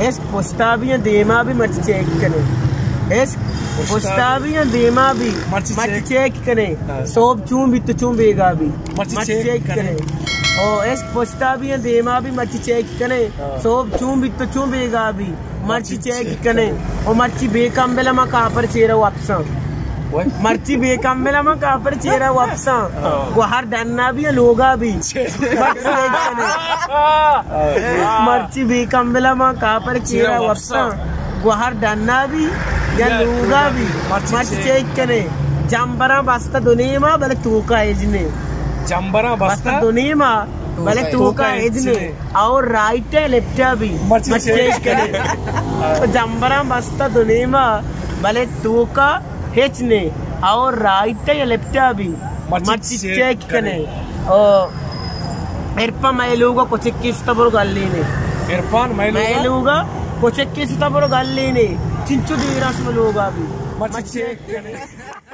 es postabiyan dema bi marci check kare es postabiyan dema bi marci check kare sob chum bit chumbega bi marci check kare o es postabiyan dema bi marci check kare sob chum bit chumbega bi marci check kare o marci bekambela ma kapar chera wapsa marci bekambela ma kapar chera wapsa gohar danna bi loga bi marci bekambela ma kapar chera wapsa gohar danna bi ya loga bi marci check kare jambara basta dunema bal tuka ejne जंबरा बस्ता दुनिया भले तू का as ने और right है left है भी मर्ची चेक करे तो जंबरा बस्ता दुनिया भले तू का एज ने और राइट है लेफ्ट है भी मर्ची चेक करे और इरफान मैलूगा कुछ किस तबर गल्ली ने इरफान मैलूगा कुछ किस तबर गल्ली ने चिंचू दीरास में लोगा भी मर्ची चेक करे